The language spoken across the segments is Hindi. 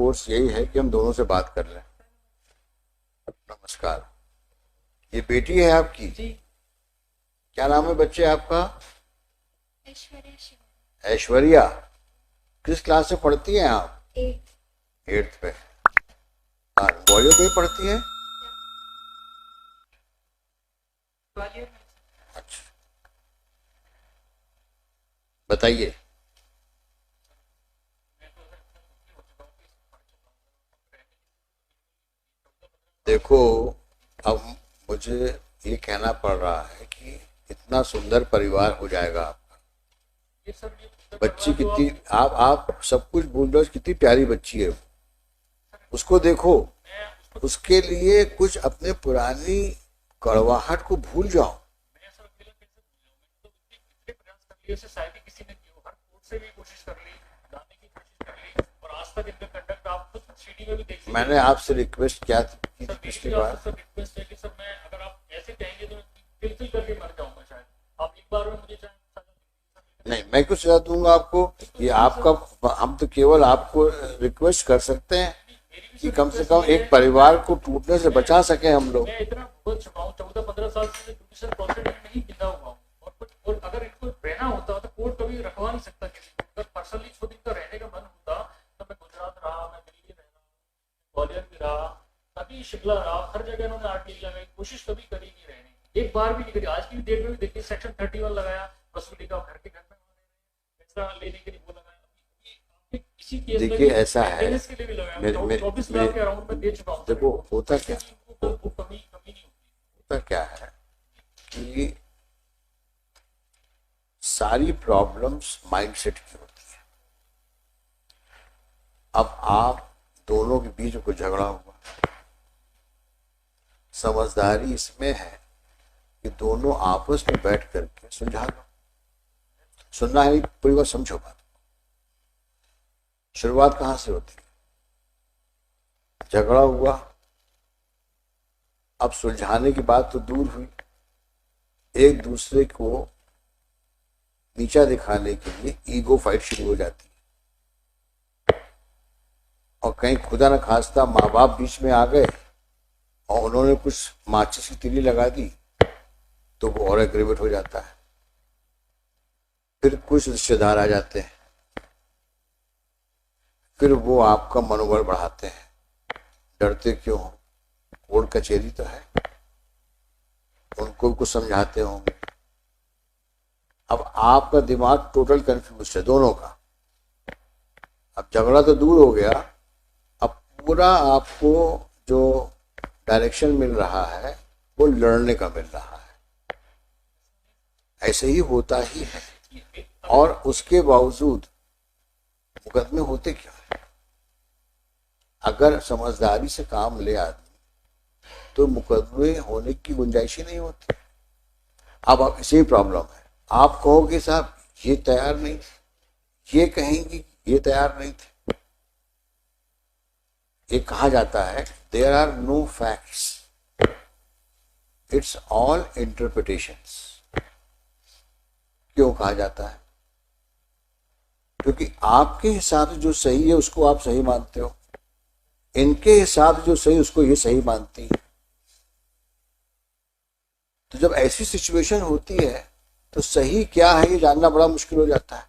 कोर्स यही है कि हम दोनों से बात कर लें। नमस्कार। ये बेटी है आपकी? जी। क्या नाम है बच्चे आपका? ऐश्वर्या शिव। ऐश्वर्या। किस क्लास में पढ़ती हैं आप? 8th पे। हाँ, ग्वालियर में ही पढ़ती हैं? ग्वालियर में। अच्छा, बताइए। देखो, अब मुझे ये कहना पड़ रहा है कि इतना सुंदर परिवार हो जाएगा आपका। ये सब ये बच्ची परिवार जो कितनी, आप सब कुछ भूल रहे हो, कितनी प्यारी बच्ची है वो। उसको देखो, उसके लिए कुछ अपने पुरानी कड़वाहट को भूल जाओ। मैं सर अकेला कैसे भूल जाऊं? मैंने तो इतने प्रयास कर लिए, उससे शायद ही किसी ने की हो। हर कोर्ट से भी कोशिश कर ली, जाने की कोशिश कर ली, और आज तक इनका कंडक्ट आप खुद सीडी में भी देख लीजिए। मैंने आपसे रिक्वेस्ट किया थी कि सर पिछली मेरी बार। आपसे सर रिक्वेस्ट है कि सर मैं, अगर आप ऐसे कहेंगे तो फिल करके मर जाऊंगा शायद। आप एक बार में मुझे चाहे नहीं, मैं कुछ सजा दूंगा आपको। ये आपका, हम तो केवल आपको रिक्वेस्ट कर सकते हैं कि कम से कम एक परिवार को टूटने से बचा सके हम लोग। मैं इतना भुगत चुका हूँ, 14-15 साल से जुडिशियल प्रोसेस में ही बिंदा हुआ हूँ, और अगर इनको रहना होता तो कोर्ट कभी रखवा नहीं सकता किसी को। अगर पर्सनली खुद इनका रहने का मन होता तो मैं गुजरात रहा, मैं दिल्ली रहा, ग्वालियर भी रहा, कभी शिमला रहा, हर जगह इन्होंने आर्ट एरिया में कोशिश कभी करी नहीं रहने की, एक बार भी नहीं करी। आज की डेट में भी देखिए सेक्शन 31 लगाया, वसूली का घर के घर में एक्स्ट्रा लेने के लिए वो लगाया। इसी केस में देखिए, ऐसा है, मेंटेनेंस के लिए भी लगाया, 24 लाख के अराउंड में दे चुका हूँ। देखो होता क्या, वो कमी नहीं होती। होता क्या है कि सारी प्रॉब्लम्स माइंडसेट की होती है। अब आप दोनों के बीच में कोई झगड़ा हुआ, समझदारी इसमें है कि दोनों आपस में बैठ करके सुलझा लो। सुनना है, पूरी बात समझो। बात शुरुआत कहां से होती है? झगड़ा हुआ, अब सुलझाने की बात तो दूर हुई, एक दूसरे को नीचा दिखाने के लिए ईगो फाइट शुरू हो जाती है। और कहीं खुदा न खास्ता माँ बाप बीच में आ गए और उन्होंने कुछ माचिस की तीली लगा दी तो वो और एग्रीवेट हो जाता है। फिर कुछ रिश्तेदार आ जाते हैं, फिर वो आपका मनोबल बढ़ाते हैं। डरते क्यों हो? कोर्ट कचहरी तो है, उनको भी कुछ समझाते होंगे। अब आपका दिमाग टोटल कंफ्यूज है दोनों का। अब झगड़ा तो दूर हो गया, अब पूरा आपको जो डायरेक्शन मिल रहा है वो लड़ने का मिल रहा है। ऐसे ही होता ही है। और उसके बावजूद मुकदमे होते क्या है? अगर समझदारी से काम ले आदमी तो मुकदमे होने की गुंजाइश ही नहीं होती। अब इसी प्रॉब्लम है, आप कहोगे साहब ये तैयार नहीं थे, ये कहेंगी ये तैयार नहीं थे। ये कहा जाता है there are no facts, it's all interpretations. क्यों कहा जाता है? क्योंकि आपके हिसाब से जो सही है उसको आप सही मानते हो, इनके हिसाब से जो सही उसको ये सही मानती है। तो जब ऐसी सिचुएशन होती है तो सही क्या है ये जानना बड़ा मुश्किल हो जाता है।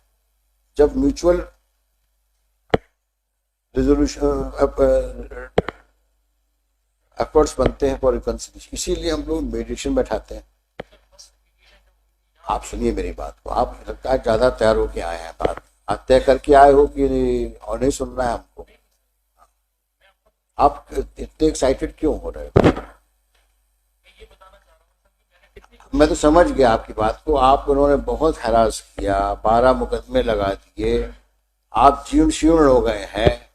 जब म्यूचुअल रिजोल्यूशन एफर्ट्स बनते हैं फॉर रिकंसिलिएशन, इसीलिए हम लोग मेडिटेशन बैठाते हैं। आप सुनिए मेरी बात को, आप लगता है ज्यादा तैयार होके आए हैं, बात आप तय करके आए हो कि और नहीं सुनना है हमको। आप इतने एक्साइटेड क्यों हो रहे हो? मैं तो समझ गया आपकी बात को। आप उन्होंने बहुत हैरास किया, 12 मुकदमे लगा दिए, आप जीर्ण शीर्ण हो गए हैं,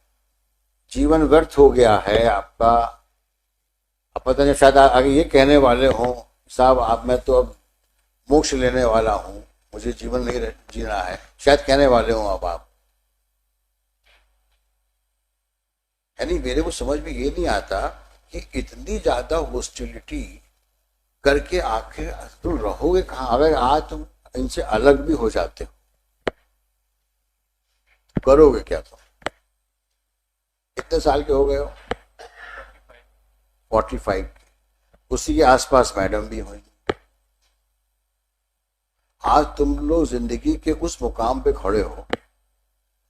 जीवन व्यर्थ हो गया है आपका। अब पता नहीं शायद आगे ये कहने वाले हों साहब आप, मैं तो अब मोक्ष लेने वाला हूं, मुझे जीवन नहीं जीना है, शायद कहने वाले हों अब आप। यानी मेरे को समझ में ये नहीं आता कि इतनी ज्यादा हॉस्टिलिटी करके आखिर तुम रहोगे कहाँ? अगर आज तुम इनसे अलग भी हो जाते हो करोगे क्या? तुम कितने साल के हो गए हो? 45। उसी के आसपास मैडम भी हुई। आज तुम लोग जिंदगी के उस मुकाम पे खड़े हो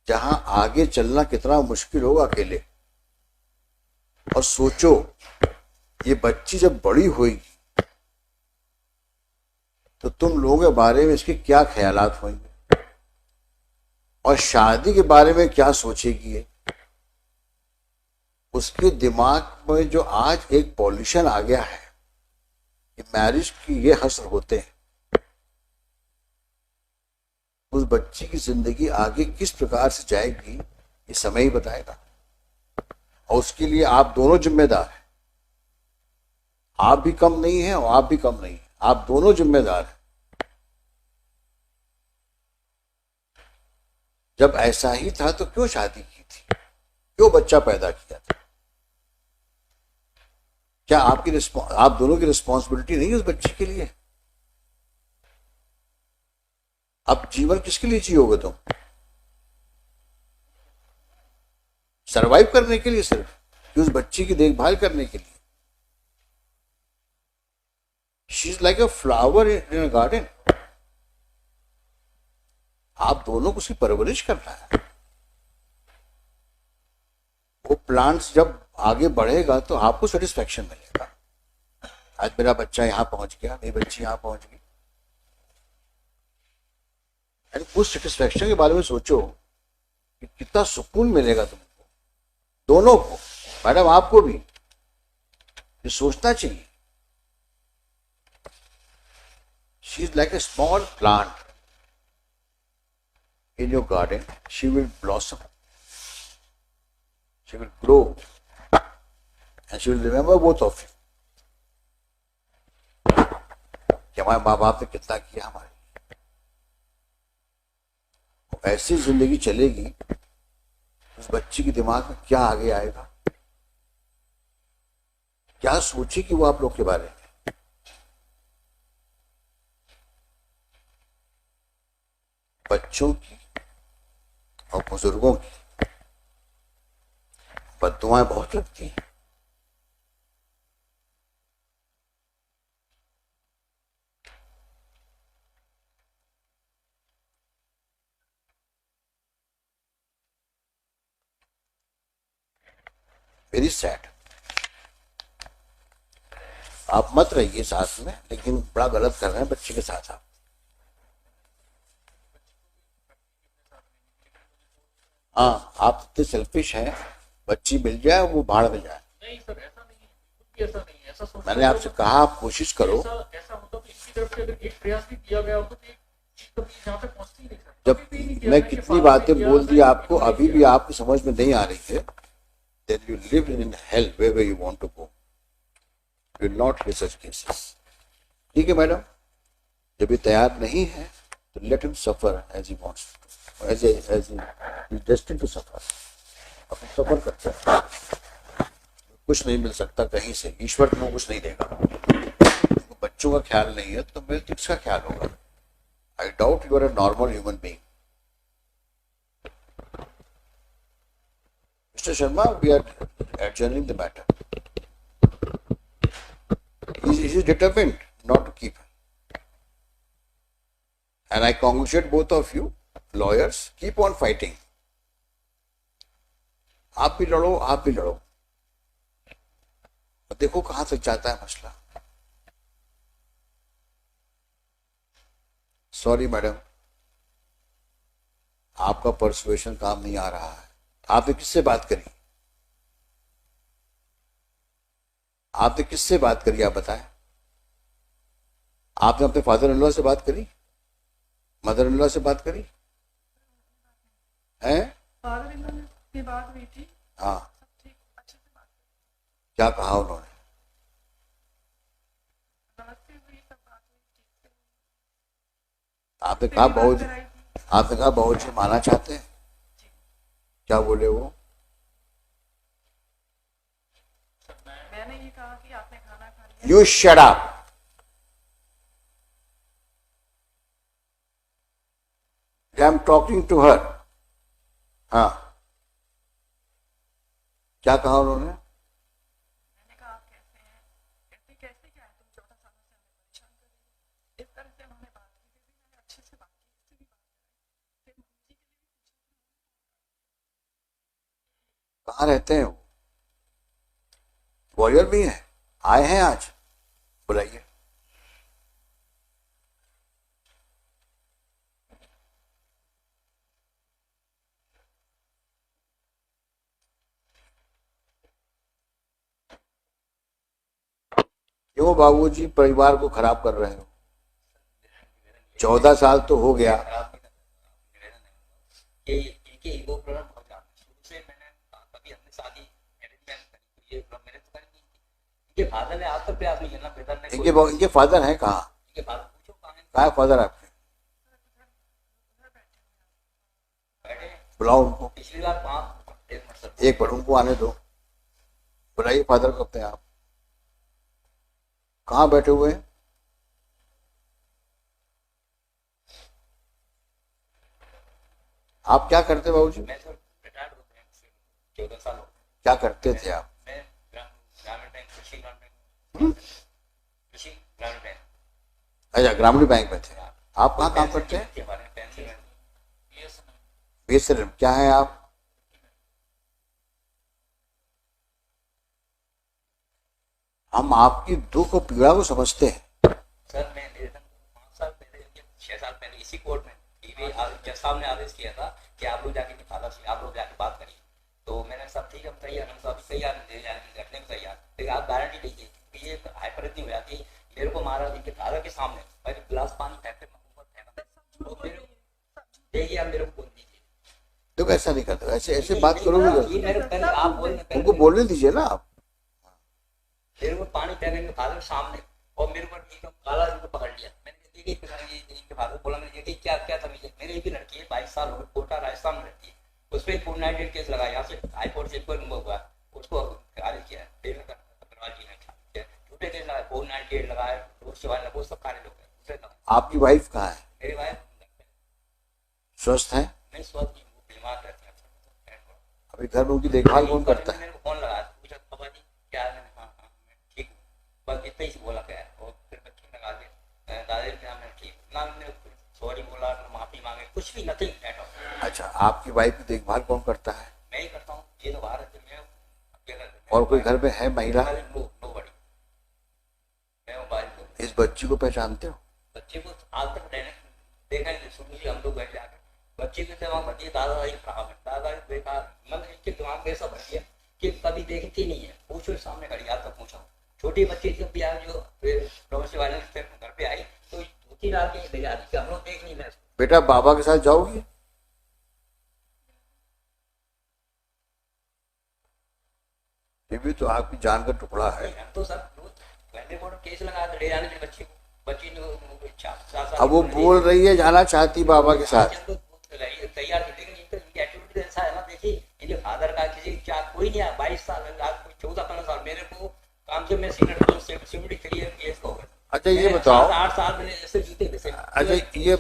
जहां आगे चलना कितना मुश्किल होगा अकेले। और सोचो, ये बच्ची जब बड़ी होगी तो तुम लोगों के बारे में इसके क्या ख्यालात होंगे और शादी के बारे में क्या सोचेगी ये। उसके दिमाग में जो आज एक पॉल्यूशन आ गया है कि मैरिज की ये हसर होते हैं, उस बच्ची की जिंदगी आगे किस प्रकार से जाएगी ये समय ही बताएगा। और उसके लिए आप दोनों जिम्मेदार हैं। आप भी कम नहीं हैं और आप भी कम नहीं हैं, आप दोनों जिम्मेदार हैं। जब ऐसा ही था तो क्यों शादी की थी, क्यों बच्चा पैदा किया था? क्या आप दोनों की रिस्पॉन्सिबिलिटी नहीं है उस बच्चे के लिए? अब जीवन किसके लिए जियोगे तुम? सरवाइव करने के लिए सिर्फ, कि उस बच्ची की देखभाल करने के लिए? She is like a flower in a garden. आप दोनों को उसकी परवरिश करना है। वो प्लांट्स जब आगे बढ़ेगा तो आपको सेटिस्फेक्शन मिलेगा। आज मेरा बच्चा यहां पहुंच गया, मेरी बच्ची यहां पहुंच गई, उस सेटिस्फेक्शन के बारे में सोचो कि कितना सुकून मिलेगा तुमको, दोनों को। मैडम आपको भी ये सोचना चाहिए। She is like a small plant in your garden. She will blossom, she will grow, and she will remember both of you कि हमारे माँ बाप ने कितना किया हमारे लिए। ऐसी जिंदगी चलेगी, उस बच्ची के दिमाग में क्या आगे आएगा, क्या सोचेगी वो आप लोग के बारे में। बच्चों की और बुजुर्गों की बद्दुआएं बहुत लगती हैं। Very sad. आप मत रहिए साथ में, लेकिन बड़ा गलत कर रहे हैं बच्चे के साथ आप। हाँ, आप इतने सेल्फिश हैं, बच्ची मिल जाए वो भाड़ में जाए। नहीं सर, ऐसा नहीं है, कुछ भी ऐसा नहीं है। ऐसा सोचना मैंने आपसे कहा आप कोशिश करो। ऐसा होता तो इनकी तरफ से अगर एक प्रयास भी किया गया होता तो ये चीज कभी यहाँ तक पहुंचती ही नहीं सर। जब कभी भी नहीं किया मैं ना कि कितनी फादर बातें ने किया, बोल दी मैं आपको, इन्होंने अभी भी किया। आपकी समझ में नहीं आ रही है, then you live in hell wherever you want to go. You will not hear such cases. ठीक है मैडम, जब ये तैयार नहीं है तो let him suffer as he wants to, as he is destined to suffer. अब सफर करते हैं, कुछ नहीं मिल सकता कहीं से, ईश्वर तुमको कुछ नहीं देगा। तो बच्चों का ख्याल नहीं है तो मेरे किसका ख्याल होगा? I doubt you are a normal human being. Mr. Sharma, we are adjourning the matter. He is determined not to keep her. And I congratulate both of you, lawyers. Keep on fighting. आप भी लड़ो, आप भी लड़ो। देखो कहां तक जाता है मसला। सॉरी मैडम, आपका परसुएशन काम नहीं आ रहा है। आपने किससे बात करी? आपने किससे बात करी आप बताएं? आपने अपने फादर इन लॉ से बात करी, मदर इन लॉ से बात करी हैं? फादर इन लॉ की बात हुई थी। हाँ, सब ठीक, अच्छे से बात हुई। क्या कहा उन्होंने? नमस्ते हुई, सब बात हुई ठीक से। आपने कहा मेरी बात बहुत, कराई थी। आपने कहा बहुत जी माना चाहते हैं? क्या बोले वो? मैंने ये कहा कि आपने खाना खा लिया। You shut up. I'm talking to her. हाँ, क्या कहा उन्होंने? मैंने कहा आप कैसे हैं, कहते कैसे क्या है, तुम 14 सालों से हमें परेशान कर रही हो। इस तरह से उन्होंने बात की, फिर भी मैंने अच्छे से बात की, इससे भी बात कराई, फिर मम्मी जी के लिए भी पूछा। कहाँ रहते हैं वो? ग्वालियर में है? आए हैं आज? बुलाइए। क्यों बाबूजी परिवार को खराब कर रहे हो? 14 साल तो हो गया। इनके फादर हैं कहाँ? कहाँ है फादर आपके? बुलाओ उनको। पिछली बार एक बार उनको आने दो। बुलाइए फादर को अपने आप। कहाँ बैठे हुए हैं? आप क्या करते बाबूजी? मैं तो रिटायर्ड हो गया, 14 साल हो गए। क्या करते थे आप? मैं ग्रामीण बैंक, कृषि ग्रामीण बैंक। अच्छा, ग्रामीण बैंक में थे। आप कहाँ काम करते हैं? हमारे पेंशन है। बीएसएनएल क्या है आप? हम आपकी दुख और पीड़ा को समझते हैं। सर मैं 5 साल पहले, 6 साल पहले इसी कोर्ट में जज साहब ने आदेश किया था कि आप लोग जाके फादर से आप लोग जाके बात करिए, तो मैंने सब ठीक है, हम तैयार, हम सब तैयार घटने में तैयार, लेकिन आप गारंटी दीजिए कि ये हाइपर इतनी हो जाती है, मेरे को मारा इनके फादर के सामने, मेरे गिलास पानी फेंकते देखिए, आप मेरे को बोल दीजिए। तो ऐसा नहीं करते, ऐसे ऐसे बात करोगे? आप उनको बोलने दीजिए ना आप। मेरे को पानी फेंकेंगे फादर के सामने, और मेरे को काला को पकड़ लिया। मैंने इनके फादर बोला, मैंने देखी क्या क्या तमीज है, मेरी भी लड़की है 22 साल हो गए, कोटा राजस्थान में रहती है, उस पर 498 केस लगाया, यहाँ से हाईकोर्ट से हुआ, उसको खारिज किया, झूठे केस लगाए, 498 लगाए, वो सब खारिज हो गए। आपकी वाइफ कहाँ है? मेरी वाइफ स्वस्थ है? नहीं स्वस्थ, बीमार रहती है। अभी घर में उनकी देखभाल कौन करता है? मेरे को फोन लगाया, पूछा पापा जी क्या है? हाँ मैं ठीक हूँ, बस इतना ही बोला क्या है, और फिर बच्चों लगा दिया, दादाजी क्या मैं ठीक ना, मैंने सॉरी बोला, माफी मांगे, कुछ भी नथिंग। अच्छा, आपकी वाइफ की देखभाल कौन करता है? मैं ही करता हूँ, ये तो बाहर है, और कोई घर में है महिला? इस बच्ची को पहचानते हो? बच्चे को आज तक देखा नहीं, शुरू से हम लोग गए जाकर, बच्चे के दिमाग भर दिया, दादाजी कहा, दादाजी बेकार, मतलब इसके दिमाग में ऐसा भर दिया कि कभी देखती नहीं है, पूछो सामने खड़ी, आज तक पूछा। छोटी बच्ची जब भी आई, जो प्रवासी वाले घर पे आई, तो धोती डाल के ले जा रही, हम लोग देख नहीं रहे। बेटा बाबा के साथ जाओगी? ये भी तो आपकी जान का टुकड़ा है। तो सर केस लगा दे जाने के बच्चे को, बच्ची ने अब वो बोल रही है जाना चाहती बाबा के साथ। तैयार थी, लेकिन इनका एटीट्यूड ऐसा है ना, देखिए इनके फादर का किसी कोई नहीं है, 22 साल 14-15 साल, मेरे को काम से मैं सिमड़ी करिए केस को। अच्छा ये बताओ, 8 साल मैंने ऐसे जीते वैसे। अच्छा ये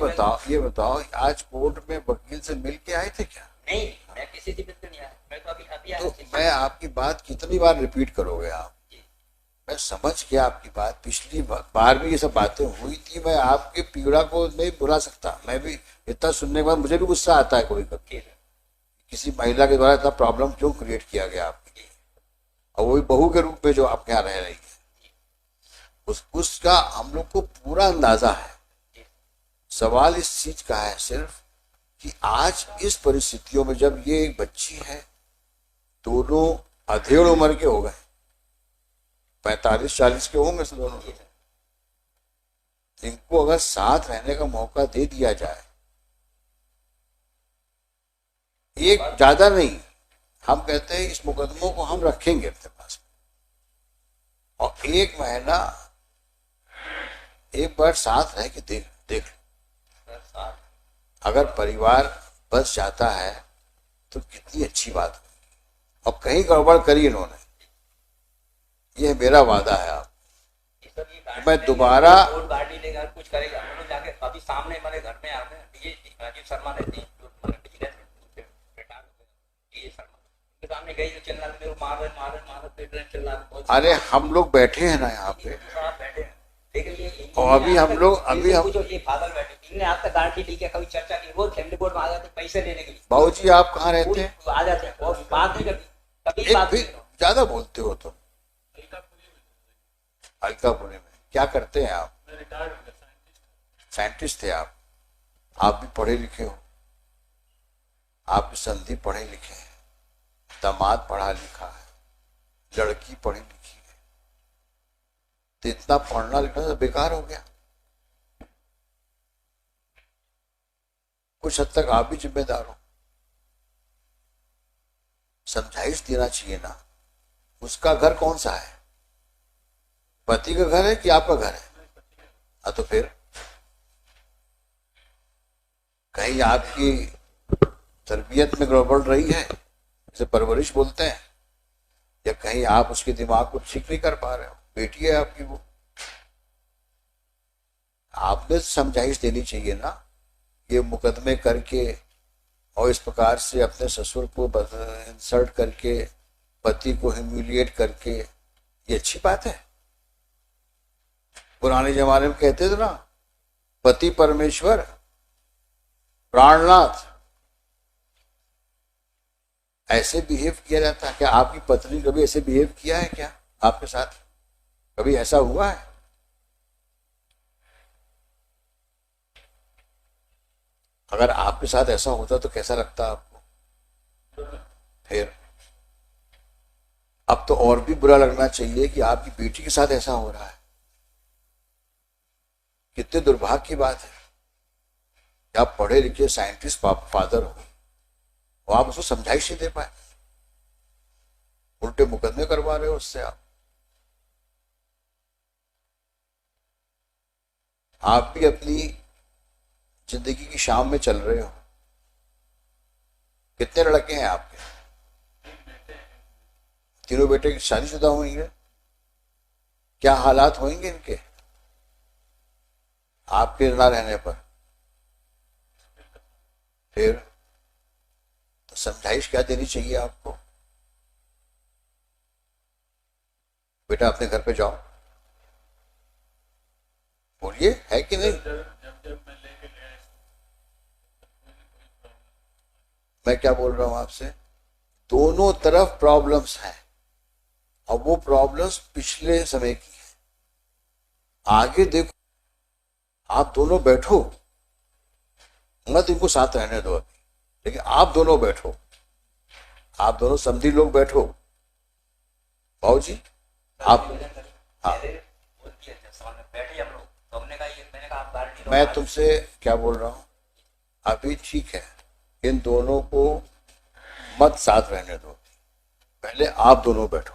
बताओ आज कोर्ट में वकील से मिल के आए थे क्या? नहीं, मैं किसी से मिलकर नहीं आया, मैं तो अभी आया। तो मैं आपकी बात कितनी बार रिपीट करोगे आप? मैं समझ गया आपकी बात, पिछली बार भी ये सब बातें हुई थी, मैं आपकी पीड़ा को नहीं भुला सकता। मैं भी इतना सुनने के बाद मुझे भी गुस्सा आता है कभी कभी, किसी महिला के द्वारा इतना प्रॉब्लम क्यों क्रिएट किया गया आपके लिए, और वो भी बहू के रूप में जो आपके यहाँ रह रही है, उसका हम लोग को पूरा अंदाजा है। सवाल इस चीज का है सिर्फ कि आज इस परिस्थितियों में जब ये एक बच्ची है, दोनों अधेड़ उम्र के हो गए, 45-40 के होंगे से दोनों, इनको अगर साथ रहने का मौका दे दिया जाए, एक ज्यादा नहीं, हम कहते हैं इस मुकदमों को हम रखेंगे अपने पास, और 1 महीना एक बार साथ रह के देख अगर परिवार बस जाता है तो कितनी अच्छी बात है। अब कहीं गड़बड़ करी इन्होंने, ये मेरा वादा है आप, मैं दोबारा कुछ करेगा, जाके अभी सामने हमारे घर में आते हैं, राजीव शर्मा रहती है, सामने गई तो चैनल मेरे को मार रहे मारे पीट रहे चिल्ला के बहुत। अरे हम लोग बैठे हैं ना यहाँ पे, साहब बैठे हैं, लेकिन ये और अभी हम लोग जो ये पागल बैठे, इनने आज तक गारंटी ली के कभी चर्चा की, रोज फैमिली कोर्ट में आ जाते पैसे लेने के लिए। बाबूजी आप कहाँ रहते हैं? आ जाते हैं और बात नहीं करती, कभी एक बात भी नहीं। ज्यादा बोलते हो तुम। अलकापुरी में क्या करते हैं आप? साइंटिस्ट थे आप भी पढ़े लिखे हो, आप भी संधि पढ़े लिखे हैं, दामाद पढ़ा लिखा है, लड़की पढ़ी लिखी है, तो इतना पढ़ना लिखना तो बेकार हो गया। कुछ हद तक आप भी जिम्मेदार हो, समझाइश देना चाहिए ना। उसका घर कौन सा है? पति का घर है कि आपका घर है? तो फिर कहीं आपकी तरबियत में गड़बड़ रही है, जैसे परवरिश बोलते हैं, या कहीं आप उसके दिमाग को ठीक नहीं कर पा रहे हो। बेटी है आपकी, वो आपने समझाइश देनी चाहिए ना। ये मुकदमे करके और इस प्रकार से अपने ससुर को इंसल्ट करके, पति को ह्यूमिलिएट करके, ये अच्छी बात है? पुराने जमाने में कहते थे ना, पति परमेश्वर प्राणनाथ। ऐसे बिहेव किया जाता है क्या? आपकी पत्नी कभी ऐसे बिहेव किया है क्या आपके साथ? कभी ऐसा हुआ है? अगर आपके साथ ऐसा होता तो कैसा लगता आपको? फिर अब तो और भी बुरा लगना चाहिए कि आपकी बेटी के साथ ऐसा हो रहा है। कितने दुर्भाग्य की बात है कि आप पढ़े लिखे साइंटिस्ट फादर हो और आप उसको समझाइश नहीं दे पाए, उल्टे मुकदमे करवा रहे हो उससे। आप भी अपनी जिंदगी की शाम में चल रहे हो। कितने लड़के हैं आपके? तीनों बेटे की शादीशुदा होंगे। क्या हालात होंगे इनके आपके ना रहने पर? फिर तो समझाइश क्या देनी चाहिए आपको? बेटा अपने घर पे जाओ, बोलिए, है कि नहीं? मैं क्या बोल रहा हूं आपसे, दोनों तरफ प्रॉब्लम्स हैं और वो प्रॉब्लम्स पिछले समय की है। आगे देखो, आप दोनों बैठो, मत इनको साथ रहने दो अभी, लेकिन आप दोनों बैठो, आप दोनों समधी लोग बैठो। भाऊ जी आप, हाँ, मैं तुमसे क्या बोल रहा हूं, अभी ठीक है, इन दोनों को मत साथ रहने दो, पहले आप दोनों बैठो,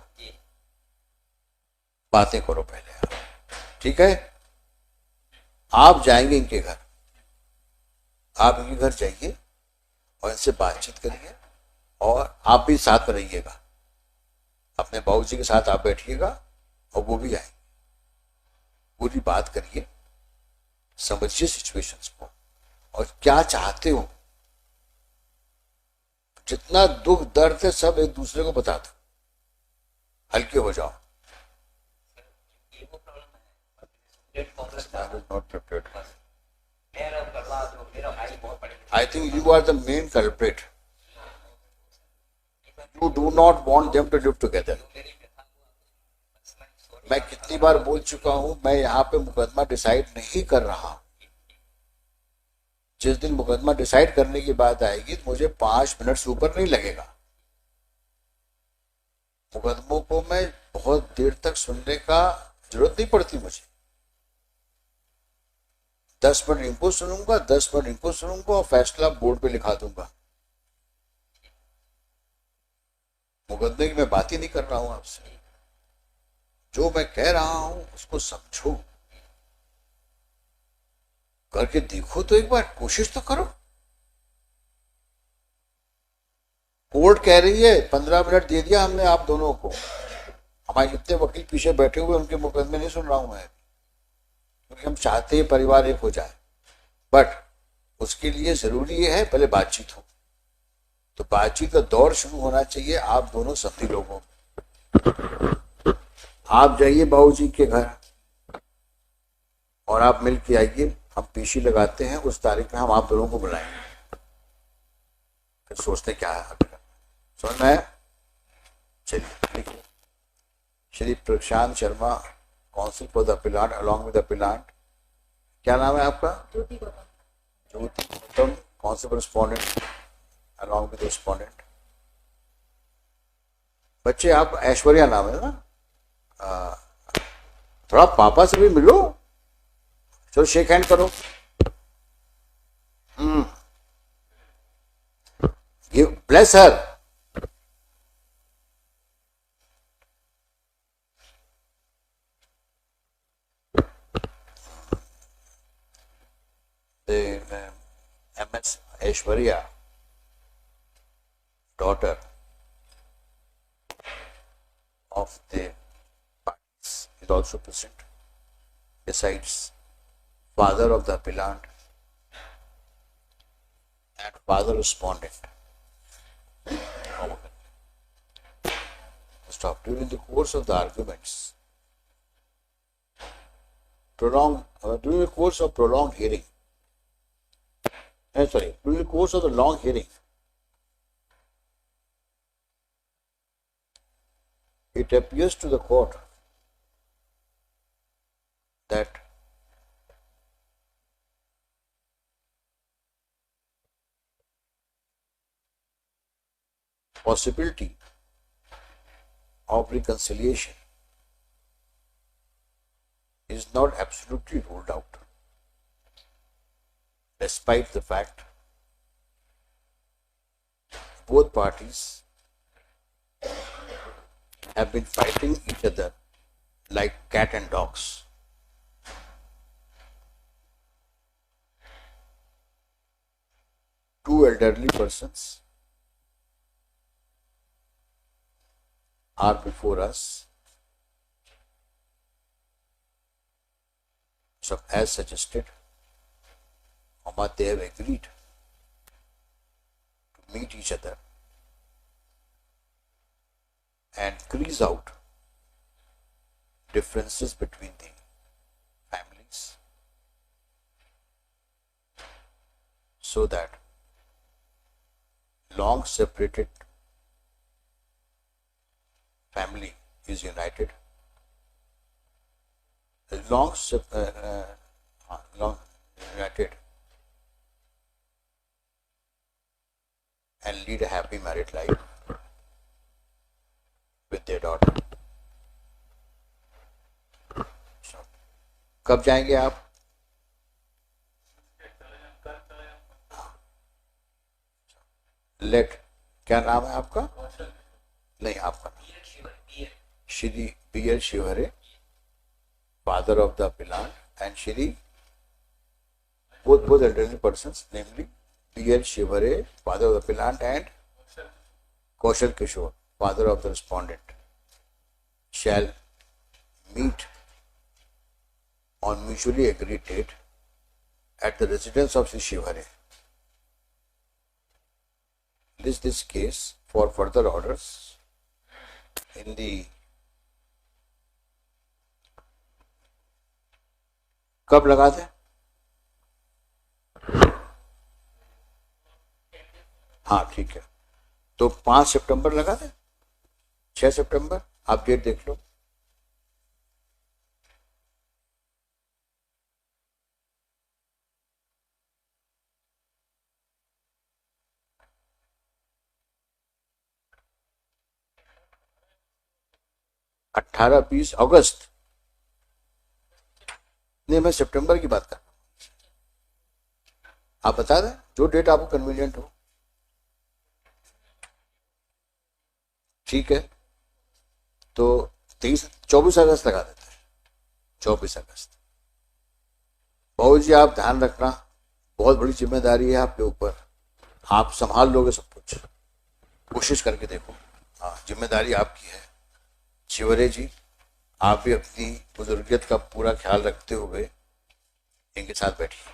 बातें करो पहले आप, ठीक है? आप जाएंगे इनके घर, आप इनके घर जाइए और इनसे बातचीत करिए और आप भी साथ में रहिएगा। अपने बाबूजी के साथ आप बैठिएगा और वो भी आएंगे, पूरी बात करिए, समझिए सिचुएशंस को और क्या चाहते हो। जितना दुख दर्द है सब एक दूसरे को बता दो, हल्के हो जाओ। I think you are the main culprit. You do not want them to live together. मैं कितनी बार बोल चुका हूं, मैं यहाँ पे मुकदमा डिसाइड नहीं कर रहा। जिस दिन मुकदमा डिसाइड करने की बात आएगी तो मुझे 5 मिनट से ऊपर नहीं लगेगा। मुकदमों को मैं बहुत देर तक सुनने का जरूरत नहीं पड़ती मुझे। 10 मिनट इनको सुनूंगा, 10 मिनट इनको सुनूंगा और फैसला बोर्ड पे लिखा दूंगा। मुकदमे की मैं बात ही नहीं कर रहा हूं आपसे। जो मैं कह रहा हूं उसको समझो, करके देखो तो एक बार, कोशिश तो करो। कोर्ट कह रही है 15 मिनट दे दिया हमने आप दोनों को। हमारे जितने वकील पीछे बैठे हुए उनके मुकदमे नहीं सुन रहा हूं मैं, क्योंकि हम चाहते हैं परिवार एक हो जाए, बट उसके लिए जरूरी है पहले बातचीत हो। तो बातचीत का दौर शुरू होना चाहिए आप दोनों समधी लोगों, आप जाइए बाबूजी के घर और आप मिल के आइए, हम पीसी लगाते हैं, उस तारीख में हम आप दोनों को बुलाएंगे। फिर सोचते क्या है आगे करना। समझ में आया? चलिए लिखिए, Shri Prashant Sharma, counsel for the appellant along with the appellant. क्या नाम है आपका? Jyoti Gautam. Jyoti Gautam, counsel respondent along with respondent. बच्चे आप ऐश्वर्या नाम है ना? थोड़ा पापा से भी मिलो, चलो शेक हैंड करो। Give bless her. MS Aishwarya, daughter of the parties, is also present. Besides, father of the appellant and father respondent. Stop. During the course of the arguments, during the course of prolonged hearing, during the course of the long hearing, it appears to the court that possibility of reconciliation is not absolutely ruled out, despite the fact both parties have been fighting each other like cat and dogs. Two elderly persons are before us. So as suggested, they have agreed to meet each other and crease out differences between the families so that long separated family is united. Long united and lead a happy married life with their daughter. कब जाएंगे आप? लेट, क्या नाम है आपका? नहीं, आपका नाम Shri B.L. Shivhare, father of the appellant, and Shri, both elderly persons, namely B.L. Shivare, father of the appellant, and Kaushal Kishore, father of the respondent, shall meet on mutually agreed date at the residence of Shri Shivare. List this case for further orders in the कब लगा दें? हाँ ठीक है, तो 5 सितंबर लगा दें, 6 सितंबर, आप डेट देख लो। अठारह 20 अगस्त, नहीं मैं सितंबर की बात कर रहा हूं। आप बता दें जो डेट आपको कन्वीनियंट हो। ठीक है, तो 24 अगस्त लगा देते हैं। 24 अगस्त। बाबू जी आप ध्यान रखना, बहुत बड़ी जिम्मेदारी है आपके ऊपर, आप संभाल लोगे सब कुछ, कोशिश करके देखो। हाँ, जिम्मेदारी आपकी है। शिवरे जी, आप भी अपनी बुजुर्गियत का पूरा ख्याल रखते हुए इनके साथ बैठिए।